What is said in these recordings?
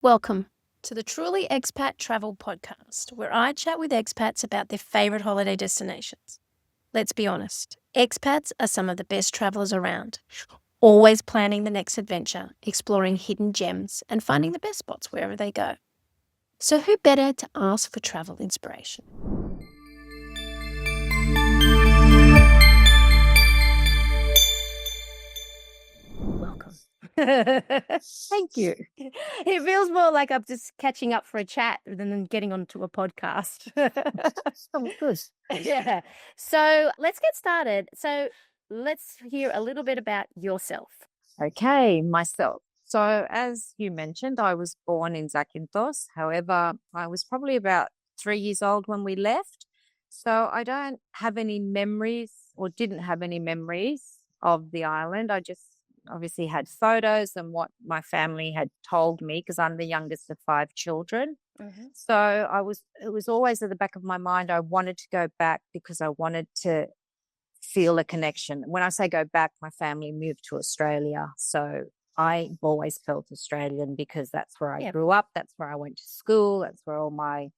Welcome to the Truly Expat Travel Podcast, where I chat with expats about their favourite holiday destinations. Let's be honest, expats are some of the best travellers around, always planning the next adventure, exploring hidden gems, and finding the best spots wherever they go. So who better to ask for travel inspiration? Welcome. Thank you. It feels more like I'm just catching up for a chat than getting onto a podcast. Oh, good. Yeah. So let's get started. So let's hear a little bit about yourself. Okay, myself. So, as you mentioned, I was born in Zakynthos. However, I was probably about 3 years old when we left. So, I don't have any memories or didn't have any memories of the island. I just obviously had photos and what my family had told me because I'm the youngest of 5 children. So, it was always at the back of my mind. I wanted to go back because I wanted to feel a connection. When I say go back, my family moved to Australia. So I've always felt Australian because that's where I grew up. That's where I went to school. That's where all my,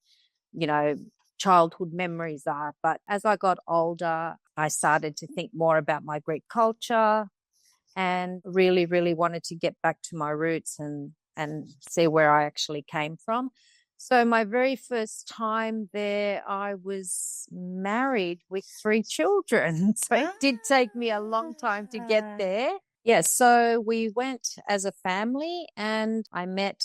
you know, childhood memories are. But as I got older, I started to think more about my Greek culture and really, really wanted to get back to my roots and see where I actually came from. So my very first time there, I was married with 3 children. So it did take me a long time to get there. Yeah, so we went as a family and I met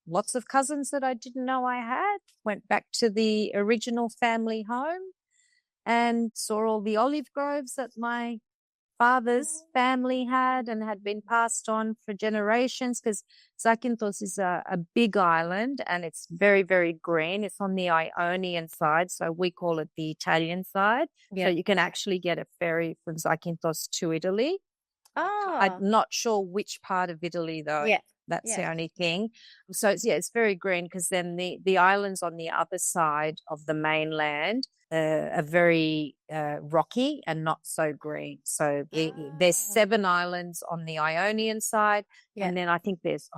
lots of cousins that I didn't know I had, went back to the original family home and saw all the olive groves that my father's family had and had been passed on for generations because Zakynthos is a big island and it's very, very green. It's on the Ionian side, so we call it the Italian side. So you can actually get a ferry from Zakynthos to Italy. I'm not sure which part of Italy though. Yeah. That's the only thing. So it's very green because then the islands on the other side of the mainland are very rocky and not so green. So there's 7 islands on the Ionian side, and then I think there's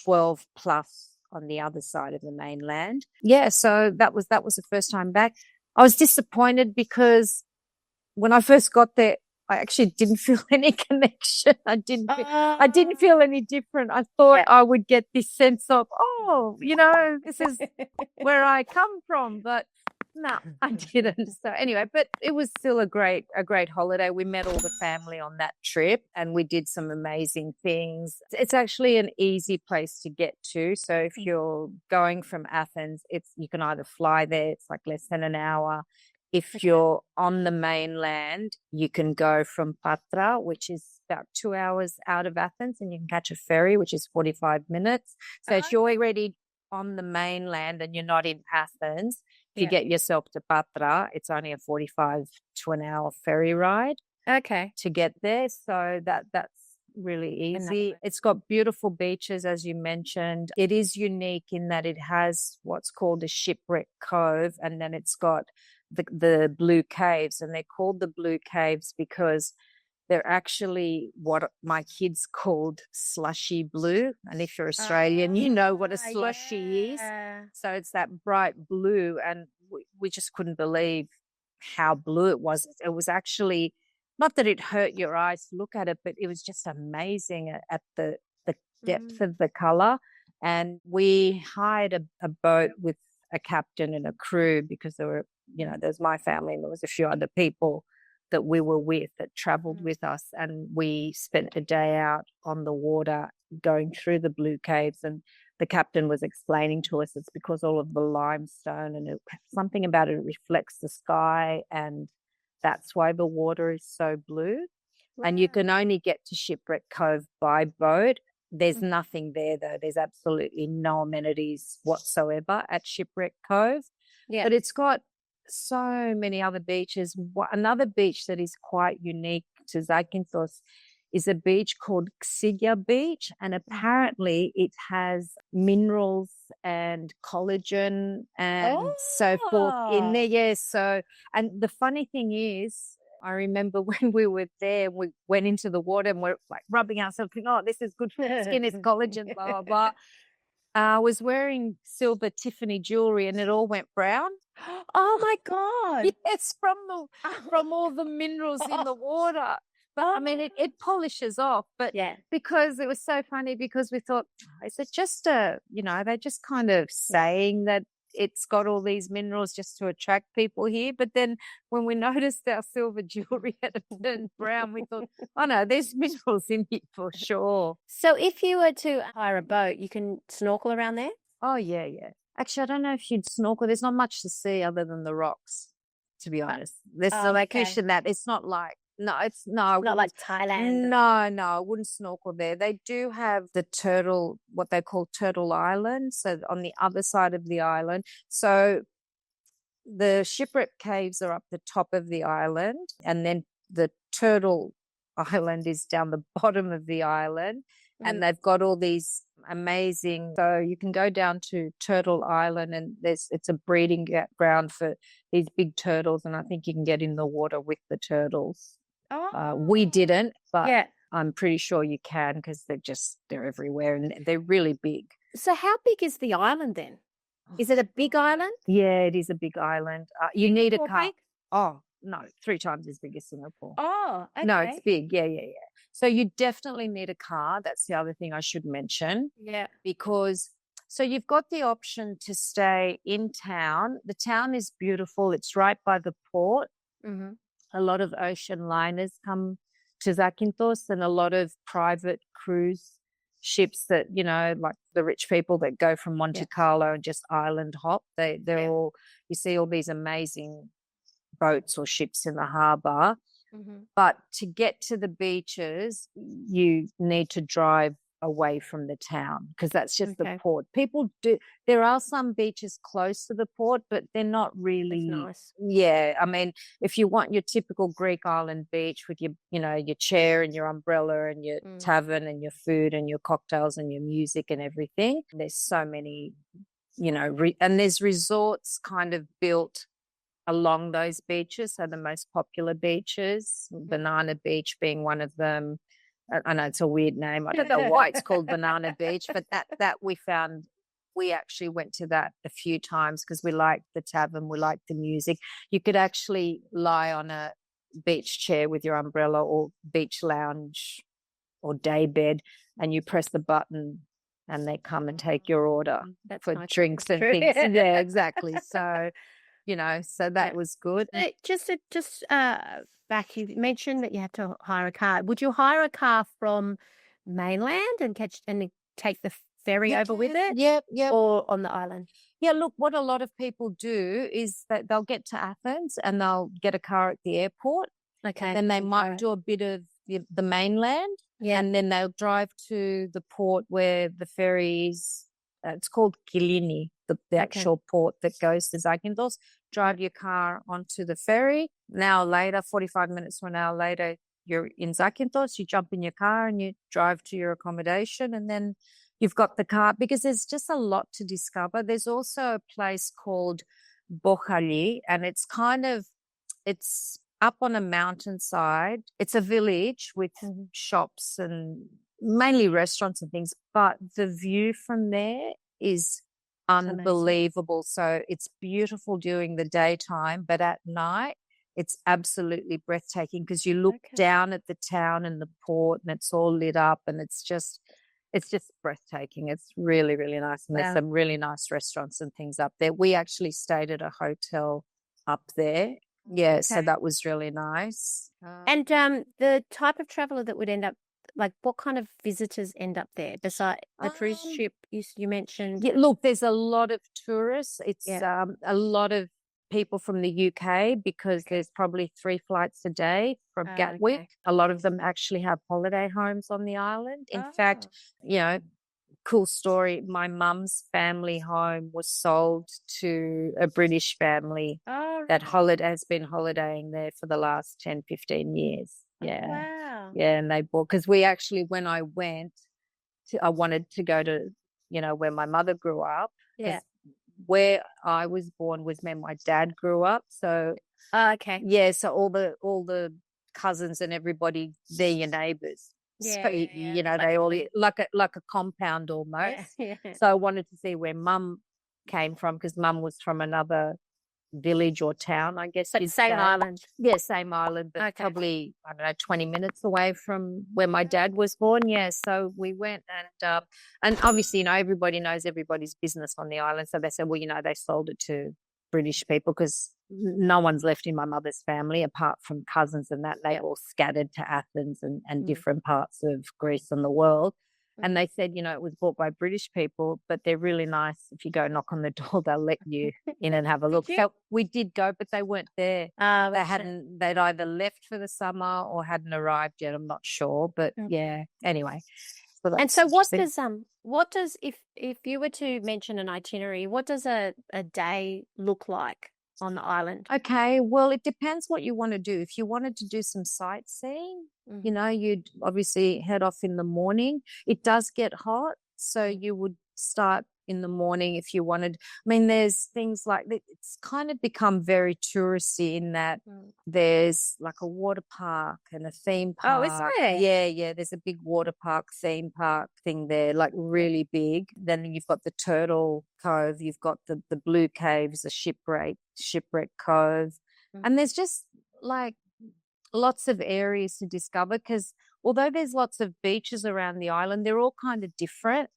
12 plus on the other side of the mainland. Yeah, so that was the first time back. I was disappointed because when I first got there, I actually didn't feel any connection. I didn't feel any different. I thought I would get this sense of, this is where I come from, but no, I didn't. So anyway, but it was still a great holiday. We met all the family on that trip and we did some amazing things. It's actually an easy place to get to. So if you're going from Athens, you can either fly there, it's like less than an hour. If you're on the mainland, you can go from Patra, which is about 2 hours out of Athens, and you can catch a ferry, which is 45 minutes. So if you're already on the mainland and you're not in Athens, if you get yourself to Patra, it's only a 45 to an hour ferry ride to get there. So that's really easy. It's got beautiful beaches, as you mentioned. It is unique in that it has what's called a shipwreck cove, and then it's got the blue caves, and they're called the blue caves because they're actually what my kids called slushy blue. And if you're Australian, you know what a slushy is. So it's that bright blue, and we just couldn't believe how blue it was. It was actually, not that it hurt your eyes to look at it, but it was just amazing at the depth of the color. And we hired a boat with a captain and a crew because there's my family and there was a few other people that we were with that traveled with us, and we spent a day out on the water going through the blue caves, and the captain was explaining to us it's because all of the limestone and something about it reflects the sky, and that's why the water is so blue. And you can only get to Shipwreck Cove by boat. There's nothing there though. There's absolutely no amenities whatsoever at Shipwreck Cove. But it's got so many other beaches. Another beach that is quite unique to Zakynthos is a beach called Xygia Beach, and apparently it has minerals and collagen and so forth in there. Yes. So, and the funny thing is, I remember when we were there, we went into the water and we're like rubbing ourselves, thinking, oh, this is good for the skin, it's collagen, blah, blah, blah. I was wearing silver Tiffany jewelry and it all went brown. Oh my God. Yes, from all the minerals in the water. But I mean, it polishes off. But Yeah. because it was so funny, because we thought, is it just they're just kind of saying that it's got all these minerals just to attract people here. But then when we noticed our silver jewelry had turned brown, we thought, oh no, there's minerals in here for sure. So if you were to hire a boat, you can snorkel around there? Oh, yeah, yeah. Actually, I don't know if you'd snorkel. There's not much to see other than the rocks, to be honest. There's some fish in that. It's not like, not like Thailand. No, I wouldn't snorkel there. They do have the turtle, what they call Turtle Island, so on the other side of the island. So the shipwreck caves are up the top of the island, and then the Turtle Island is down the bottom of the island. And they've got all these amazing, so you can go down to Turtle Island and it's a breeding ground for these big turtles, and I think you can get in the water with the turtles. We didn't, but I'm pretty sure you can, because they're everywhere and they're really big. So how big is the island then? Is it a big island? Yeah, it is a big island. You need a car. Oh, no, 3 times as big as Singapore. Oh, okay. No, it's big. Yeah. So you definitely need a car. That's the other thing I should mention. Yeah. Because so you've got the option to stay in town. The town is beautiful. It's right by the port. Mm-hmm. A lot of ocean liners come to Zakynthos, and a lot of private cruise ships that, like the rich people that go from Monte Carlo and just island hop. They're all, you see all these amazing boats or ships in the harbour. Mm-hmm. But to get to the beaches, you need to drive away from the town, because that's just the port. People do. There are some beaches close to the port, but they're not really nice. Yeah, I mean, if you want your typical Greek island beach with your, your chair and your umbrella and your tavern and your food and your cocktails and your music and everything, there's so many, and there's resorts kind of built along those beaches. So the most popular beaches, Banana Beach being one of them. I know it's a weird name. I don't know why it's called Banana Beach, but that we found, we actually went to that a few times because we liked the tavern, we liked the music. You could actually lie on a beach chair with your umbrella or beach lounge or day bed, and you press the button and they come and take your order for nice drinks and things. Yeah, exactly. So, so that was good. Just back, you mentioned that you have to hire a car. Would you hire a car from mainland and take the ferry over with it? Yeah. Or on the island? Yeah, look, what a lot of people do is that they'll get to Athens and they'll get a car at the airport. Okay. Then they might do a bit of the mainland. Yeah. And then they'll drive to the port where the ferry is. It's called Kilini, the actual port that goes to Zakynthos. Drive your car onto the ferry. An hour later, 45 minutes to an hour later, you're in Zakynthos. You jump in your car and you drive to your accommodation, and then you've got the car, because there's just a lot to discover. There's also a place called Bokhali, and it's up on a mountainside. It's a village with shops and mainly restaurants and things, but the view from there is unbelievable. So it's beautiful during the daytime, but at night it's absolutely breathtaking, because you look down at the town and the port and it's all lit up, and it's just breathtaking. It's really, really nice. And there's some really nice restaurants and things up there. We actually stayed at a hotel up there. Yeah, so that was really nice. And the type of traveller that would end up, like, what kind of visitors end up there besides the cruise ship you mentioned? Yeah, look, there's a lot of tourists. It's a lot of people from the UK, because there's probably 3 flights a day from Gatwick. Okay. A lot of them actually have holiday homes on the island. In fact, cool story, my mum's family home was sold to a British family that has been holidaying there for the last 10, 15 years. Yeah. Wow. Yeah, and they bought, because we actually, when I went, I wanted to go to, where my mother grew up. Yeah. Where I was born was where my dad grew up. So, okay. Yeah, so all the cousins and everybody, they're your neighbours. So, you know, like they all the- like a compound yeah, almost. yeah. So I wanted to see where Mum came from because Mum was from another village or town, I guess But you'd same say. island. Yeah, same island, but Okay. probably, I don't know, 20 minutes away from where my dad was born. Yeah, so we went and obviously, you know, everybody knows everybody's business on the island. So they said, well, you know, they sold it to British people because no one's left in my mother's family apart from cousins and that. They've all scattered to Athens and different parts of Greece and the world. And they said, you know, it was bought by British people, but they're really nice. If you go knock on the door, they'll let you in and have a look. you? So we did go, but they weren't there. They Gotcha. they'd either left for the summer or hadn't arrived yet. I'm not sure. But yeah, anyway. So And that's so interesting. what does if you were to mention an itinerary, what does a day look like on the island? Okay, well, it depends what you want to do. If you wanted to do some sightseeing, you know, you'd obviously head off in the morning. It does get hot, so you would start in the morning if you wanted. I mean, there's things like it's kind of become very touristy in that there's like a water park and a theme Oh, is park. there? Yeah, yeah, there's a big water park, theme park thing there, like really big. Then you've got the Turtle Cove, you've got the Blue Caves, the Shipwreck Cove. And there's just like lots of areas to discover because although there's lots of beaches around the island, they're all kind of different.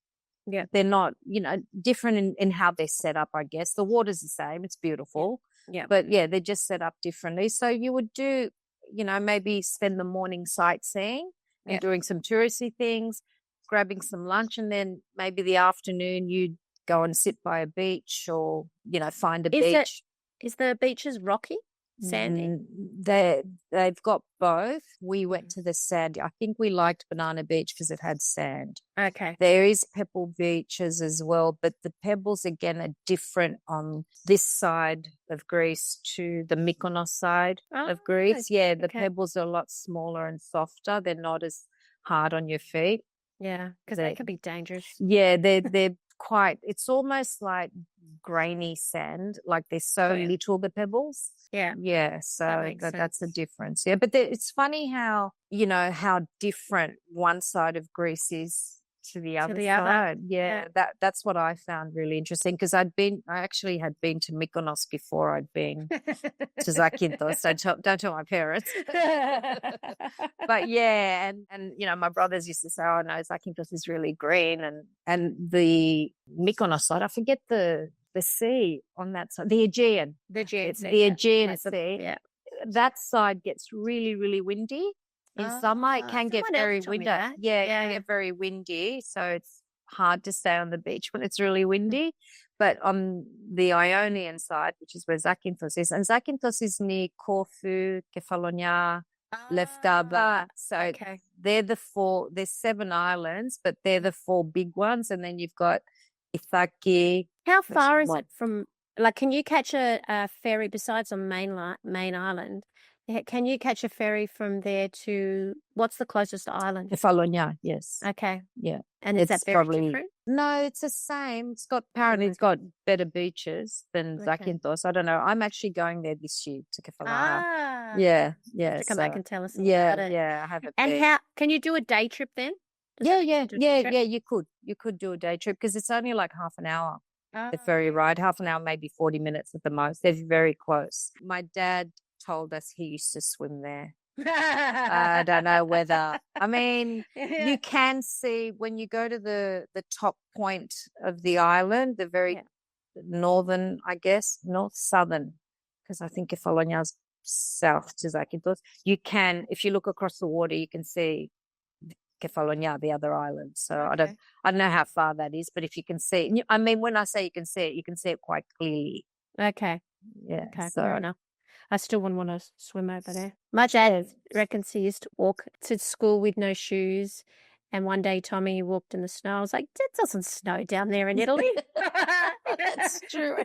Yeah. They're not, you know, different in how they're set up, I guess. The water's the same, it's beautiful. Yeah. But yeah, they're just set up differently. So you would do, you know, maybe spend the morning sightseeing and doing some touristy things, grabbing some lunch, and then maybe the afternoon you'd go and sit by a beach or, you know, find a beach. Is the beaches rocky? Sandy? They've got both. We went to the sandy. I think we liked Banana Beach because it had sand. Okay. There is pebble beaches as well, but the pebbles again are different on this side of Greece to the Mykonos side of Greece. Yeah, the pebbles are a lot smaller and softer. They're not as hard on your feet. Yeah, because they can be dangerous. Yeah, they're quite. It's almost like grainy sand. Like they're so little, the pebbles. Yeah. Yeah, so that's the difference. Yeah, but it's funny how, you know, how different one side of Greece is to the other side. Yeah, that's what I found really interesting because I actually had been to Mykonos before I'd been to Zakynthos. Don't tell my parents. But yeah, and you know, my brothers used to say, "Oh no, Zakynthos is really green," and the Mykonos side, I forget the sea on that side, the Aegean. The Aegean Sea. The Aegean Like Sea. yeah. That side gets really, really windy. In summer, it can get very windy. Yeah, it can get very windy. So it's hard to stay on the beach when it's really windy. But on the Ionian side, which is where Zakynthos is, and Zakynthos is near Corfu, Kefalonia, Lefkada. So there's 7 islands, but they're the 4 big ones. And then you've got Ithaki. How far is it from, like, can you catch a ferry besides on main island? Can you catch a ferry from there to, what's the closest island? Kefalonia, yes. Okay. Yeah. And is that very different? No, it's the same. Apparently it's got better beaches than Zakynthos. I don't know. I'm actually going there this year to Kefalonia. Yeah. To come back and tell us about it. Yeah, I have it. And how can you do a day trip then? Yeah, you could. You could do a day trip because it's only like half an hour. The ferry ride, half an hour, maybe 40 minutes at the most. They're very close. My dad told us he used to swim there. I don't know whether, I mean, you can see when you go to the top point of the island, the very northern, I guess, southern, because I think Kefalonia's south to Zakynthos. You can, if you look across the water, you can see Kefalonia, the other island. So I don't know how far that is, but if you can see it, I mean, when I say you can see it quite clearly. Okay. Yeah. Okay. So Fair enough. I still wouldn't want to swim over there. My dad reckons he used to walk to school with no shoes. And one day Tommy walked in the snow. I was like, it doesn't snow down there in Italy. That's true.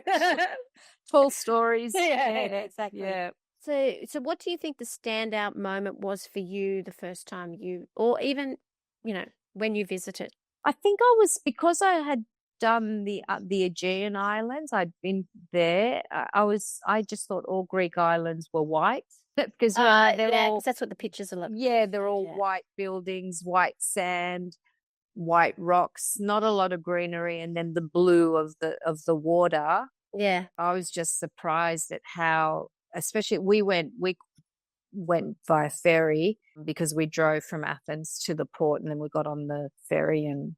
Tall stories. Yeah, exactly. Yeah. So what do you think the standout moment was for you the first time or even, you know, when you visited? I think because I had done the Aegean Islands. I'd been there. I just thought all Greek islands were white because they're all, 'cause that's what the pictures are like. yeah, they're all Yeah. white buildings, white sand, white rocks, not a lot of greenery, and then the blue of the water. Yeah. I was just surprised at how, especially we went via ferry because we drove from Athens to the port and then we got on the ferry. And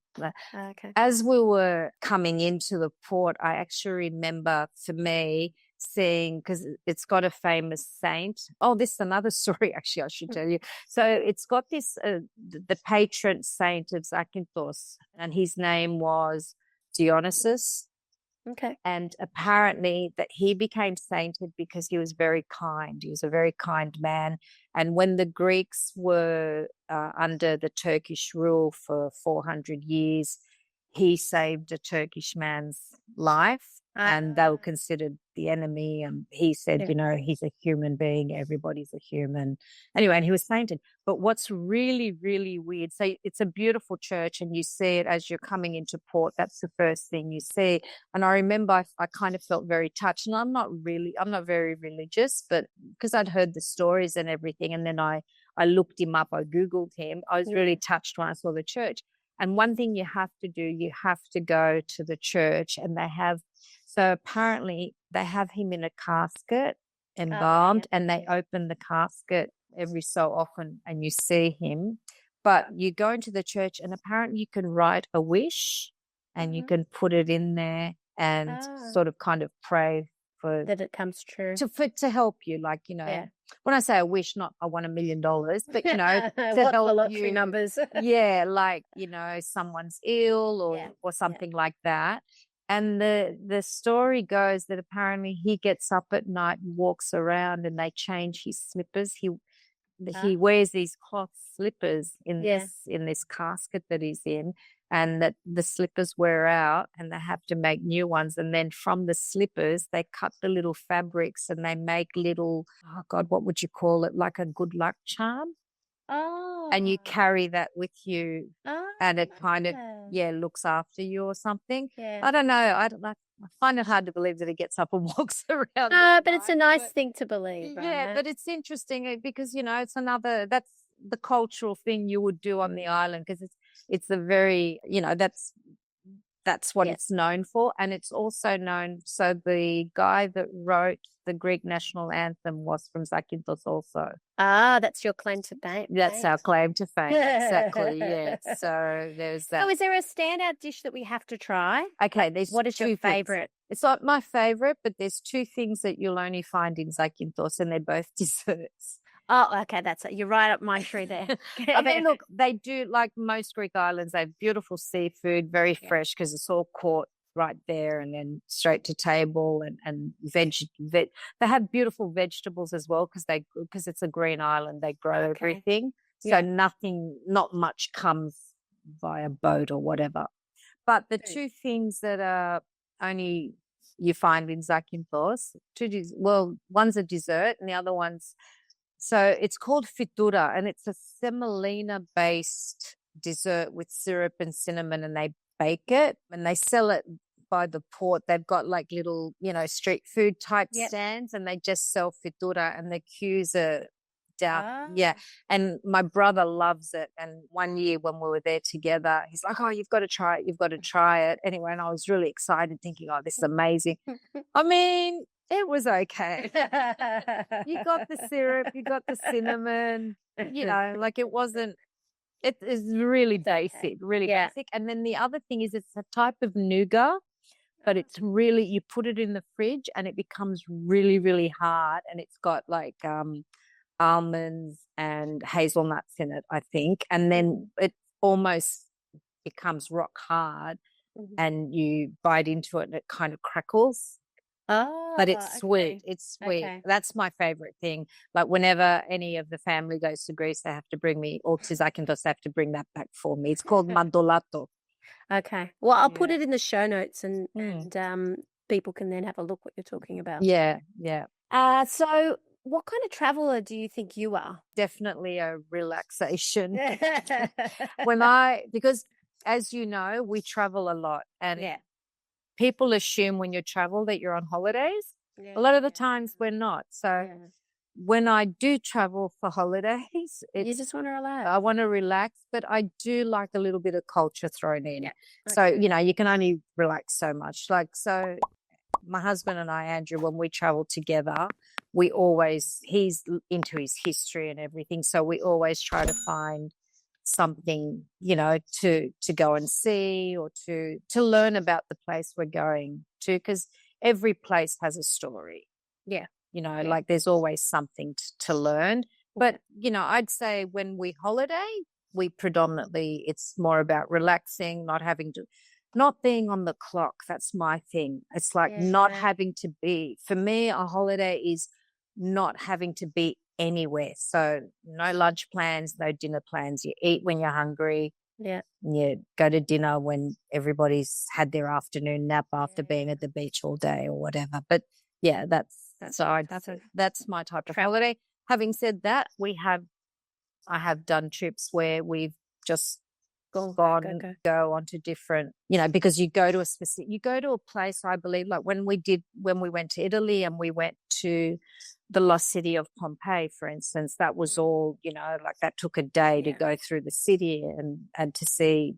Okay. as we were coming into the port, I actually remember, for me, seeing, because it's got a famous saint. Oh, this is another story, actually, I should tell you. So it's got this, the patron saint of Zakynthos, and his name was Dionysus. Okay. And apparently that he became sainted because he was very kind. He was a very kind man. And when the Greeks were under the Turkish rule for 400 years, he saved a Turkish man's life, and they were considered the enemy. And he said, Yeah. you know, he's a human being. Everybody's a human. Anyway, and he was sainted. But what's really, really weird, so it's a beautiful church and you see it as you're coming into port. That's the first thing you see. And I remember I kind of felt very touched. And I'm not very religious, but because I'd heard the stories and everything. And then I looked him up, I Googled him. I was really touched when I saw the church. And one thing you have to do, you have to go to the church, and so apparently they have him in a casket, embalmed, and they open the casket every so often and you see him. But you go into the church and apparently you can write a wish and you can put it in there and sort of kind of pray for that it comes true to help you, like, you know, when I say a wish, not I want $1 million, but you know, to what help the lottery you, numbers. yeah, like, you know, someone's ill or something like that. And the story goes that apparently he gets up at night and walks around and they change his slippers. He wears these cloth slippers in this casket that he's in, and that the slippers wear out and they have to make new ones. And then from the slippers, they cut the little fabrics and they make little, oh God, what would you call it? Like a good luck charm. And you carry that with you, and it kind of, looks after you or something. I don't know. I find it hard to believe that he gets up and walks around. No, but it's a nice thing to believe. Yeah, but it's interesting because, you know, that's the cultural thing you would do on the island, because it's a very, you know, that's what it's known for. And it's also known, so the guy that wrote the Greek national anthem was from Zakynthos also. That's your claim to fame. That's our claim to fame. Exactly, yeah. So there's that. So is there a standout dish that we have to try? Okay, what is your favorite? It's not my favorite, but there's two things that you'll only find in Zakynthos, and they're both desserts. Oh, okay, that's it. You're right up my tree there. I mean, look, they do, like most Greek islands, they have beautiful seafood, very fresh, because it's all caught right there and then straight to table, and they have beautiful vegetables as well, because it's a green island, they grow everything. So not much comes via boat or whatever. But the two things that are only you find in Zakynthos, one's a dessert and the other one's, so it's called fitura, and it's a semolina-based dessert with syrup and cinnamon, and they bake it and they sell it by the port. They've got like little, you know, street food type stands, and they just sell fitura, and the queues are down. Yeah. And my brother loves it. And one year when we were there together, he's like, oh, you've got to try it. You've got to try it. Anyway, and I was really excited thinking, oh, this is amazing. I mean, it was okay. You got the syrup, you got the cinnamon, you know, like it is really basic, really basic. And then the other thing is it's a type of nougat, but it's really, you put it in the fridge and it becomes really, really hard. And it's got like almonds and hazelnuts in it, I think. And then it almost becomes rock hard, and you bite into it and it kind of crackles. But it's sweet. It's sweet. Okay. That's my favorite thing. Like whenever any of the family goes to Greece, they have to bring me, or to Zakynthos, they have to bring that back for me. It's called mandolato. Okay. Well, I'll put it in the show notes, and people can then have a look what you're talking about. Yeah. So what kind of traveler do you think you are? Definitely a relaxation. Because as you know, we travel a lot, and people assume when you travel that you're on holidays. Yeah. A lot of the times we're not. So when I do travel for holidays, You just want to relax. I want to relax, but I do like a little bit of culture thrown in. Yeah. So, Okay. you can only relax so much. So my husband and I, Andrew, when we travel together, he's into his history and everything. So we always try to find something, to go and see or to learn about the place we're going to, because every place has a story. Yeah. Like there's always something to learn. But, I'd say when we holiday, it's more about relaxing, not being on the clock. That's my thing. It's like not having to be, for me, a holiday is not having to be anywhere. So no lunch plans, no dinner plans. You eat when you're hungry. Yeah. You go to dinner when everybody's had their afternoon nap after being at the beach all day or whatever. But yeah, that's my type of holiday. Having said that, I have done trips where we've just go onto different, because you go to a place, I believe, like when we went to Italy and we went to the lost city of Pompeii, for instance, that was all, like that took a day to go through the city and to see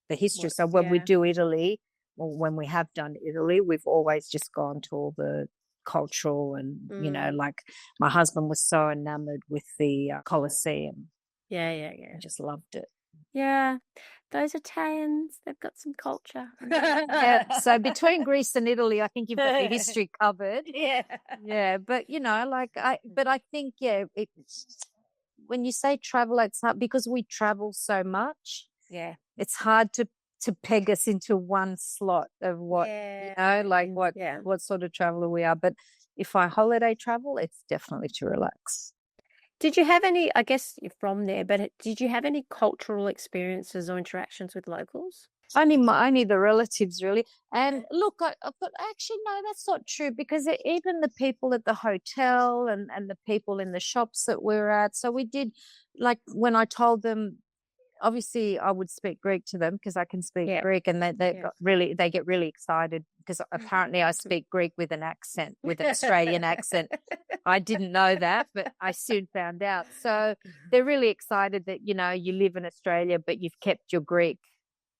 the history. So when we do Italy, or when we have done Italy, we've always just gone to all the cultural and, like my husband was so enamored with the Colosseum. Yeah. I just loved it. Yeah. Those Italians, they've got some culture. Yeah. So between Greece and Italy, I think you've got the history covered. Yeah. Yeah. But, I think, when you say travel, it's hard because we travel so much. Yeah. It's hard to peg us into one slot of what, what sort of traveler we are. But if I holiday travel, it's definitely to relax. Did you have any, I guess you're from there, but did you have any cultural experiences or interactions with locals? Only the relatives, really. And look, but actually, no, that's not true, because even the people at the hotel and the people in the shops that we're at. So we did, like when I told them, obviously I would speak Greek to them because I can speak Greek, and they get really excited because apparently I speak Greek with an accent, with an Australian accent. I didn't know that, but I soon found out. So they're really excited that, you live in Australia, but you've kept your Greek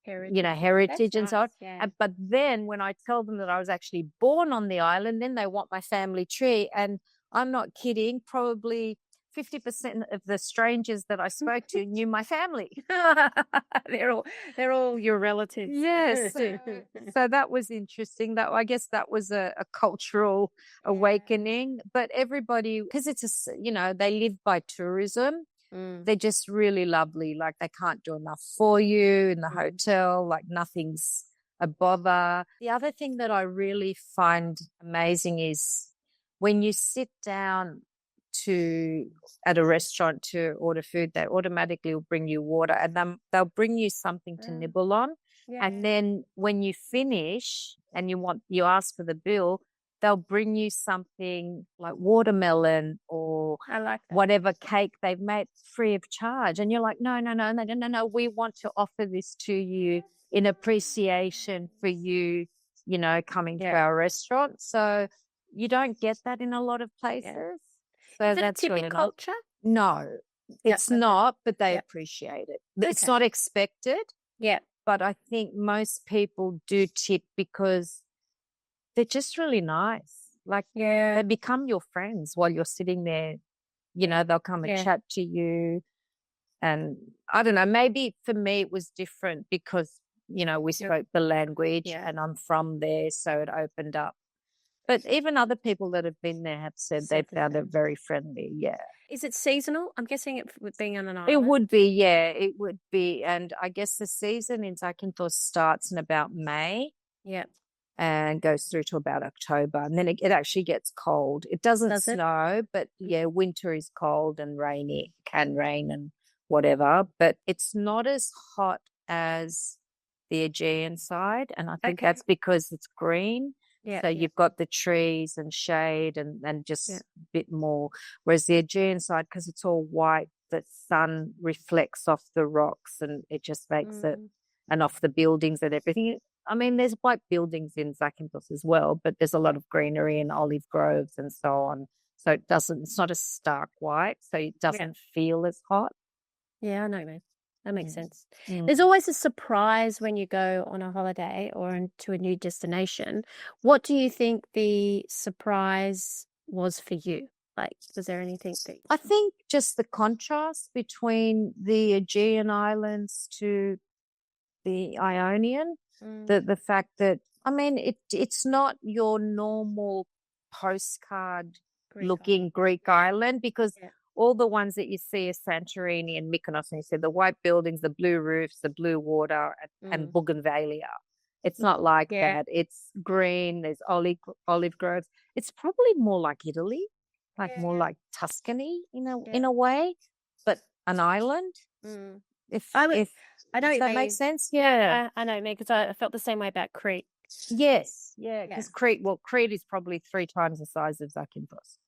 heritage and so on. Yeah. But then when I tell them that I was actually born on the island, then they want my family tree. And I'm not kidding, probably 50% of the strangers that I spoke to knew my family. They're all your relatives. Yes. So that was interesting. I guess that was a cultural awakening. But everybody, because they live by tourism. They're just really lovely. Like they can't do enough for you in the hotel. Like nothing's a bother. The other thing that I really find amazing is when you sit down at a restaurant to order food, they automatically will bring you water, and then they'll bring you something to nibble on. Yeah. And then when you finish and you ask for the bill, they'll bring you something like watermelon or whatever cake they've made free of charge. And you're like, no, we want to offer this to you in appreciation for you, coming to our restaurant. So you don't get that in a lot of places. Yeah. So is it that's a typical really culture? No, it's not, but they appreciate it. It's not expected. Yeah. But I think most people do tip because they're just really nice. Like they become your friends while you're sitting there. They'll come and chat to you. And I don't know, maybe for me it was different because, we spoke the language and I'm from there. So it opened up. But even other people that have been there have said they found it very friendly. Yeah. Is it seasonal? I'm guessing it with being on an island. It would be, yeah, it would be. And I guess the season in Zakynthos starts in about May. Yeah. And goes through to about October. And then it actually gets cold. It doesn't snow, but winter is cold and rainy, can rain and whatever. But it's not as hot as the Aegean side. And I think that's because it's green. Yeah, so you've got the trees and shade and just a bit more. Whereas the Aegean side, because it's all white, the sun reflects off the rocks and it just makes it, and off the buildings and everything. I mean, there's white buildings in Zakynthos as well, but there's a lot of greenery and olive groves and so on. So it's not a stark white, so it doesn't feel as hot. Yeah, I know, man. That makes sense. Mm. There's always a surprise when you go on a holiday or into a new destination. What do you think the surprise was for you? Like, was there anything that I think just the contrast between the Aegean Islands to the Ionian, the fact that, I mean, it's not your normal postcard looking Greek island, because all the ones that you see are Santorini and Mykonos, and you see the white buildings, the blue roofs, the blue water, and Bougainvillea. It's not like that. It's green. There's olive groves. It's probably more like Italy, like more like Tuscany in a way, but an island. If I know does that make sense? Yeah. I know, because I felt the same way about Crete. Yes, yeah, because Crete is probably 3 times the size of Zakynthos.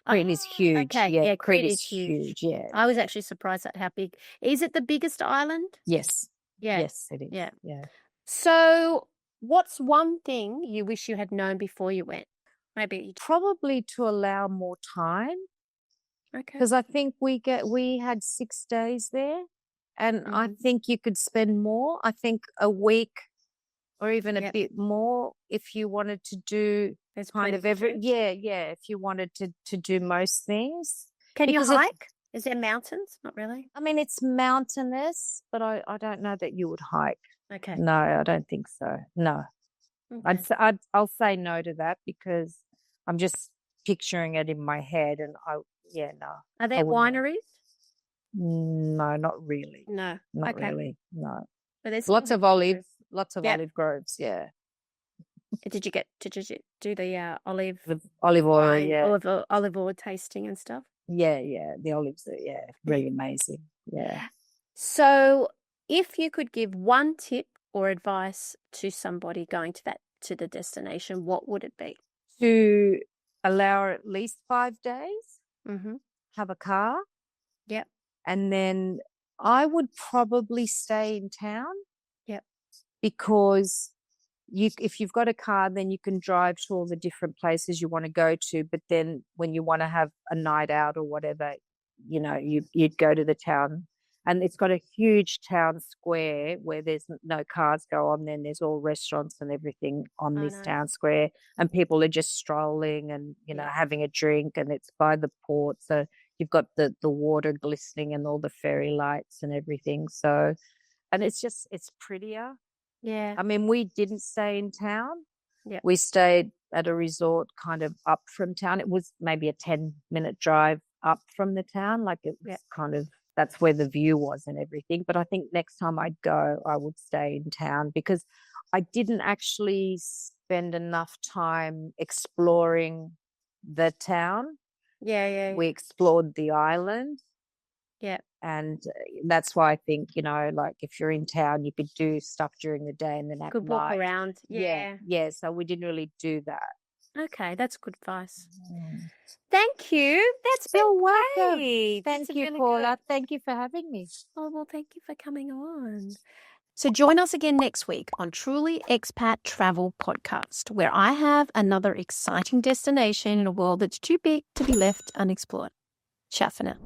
Crete is huge. Okay, Yeah, Crete is huge. Yeah. I was actually surprised at how big. Is it the biggest island? Yes. Yeah. Yes, it is. Yeah. So, what's one thing you wish you had known before you went? Maybe probably to allow more time. Okay. Because I think we had 6 days there, and I think you could spend more. I think a week or even a bit more if you wanted to do kind of if you wanted to do most things. Can you hike? Is there mountains? Not really. I mean, it's mountainous, but I don't know that you would hike. Okay. No, I don't think so. No. Okay. I'll say no to that, because I'm just picturing it in my head, and no. Are there wineries? No, not really. No. Not really. No. But there's lots of olive groves, yeah. Did you do the olive oil, olive oil tasting and stuff? Yeah, the olives are really amazing. Yeah. So, if you could give one tip or advice to somebody going to the destination, what would it be? To allow at least 5 days. Have a car. Yep. And then I would probably stay in town. Yep. Because if you've got a car, then you can drive to all the different places you want to go to. But then when you want to have a night out or whatever, you'd go to the town. And it's got a huge town square where there's no cars go on. Then there's all restaurants and everything on this town square. And people are just strolling and, having a drink. And it's by the port. So you've got the water glistening and all the fairy lights and everything. So, and it's prettier. Yeah. I mean, we didn't stay in town. Yeah. We stayed at a resort kind of up from town. It was maybe a 10-minute drive up from the town. Like it was kind of, that's where the view was and everything. But I think next time I'd go, I would stay in town, because I didn't actually spend enough time exploring the town. Yeah. We explored the island. Yeah. And that's why I think, like if you're in town, you could do stuff during the day and then at could night. walk around. Yeah. So we didn't really do that. Okay, that's good advice. Thank you. That's been welcome. great. Thank you, Paula. Thank you for having me. Oh, well, thank you for coming on. So join us again next week on Truly Expat Travel Podcast, where I have another exciting destination in a world that's too big to be left unexplored. Ciao for now.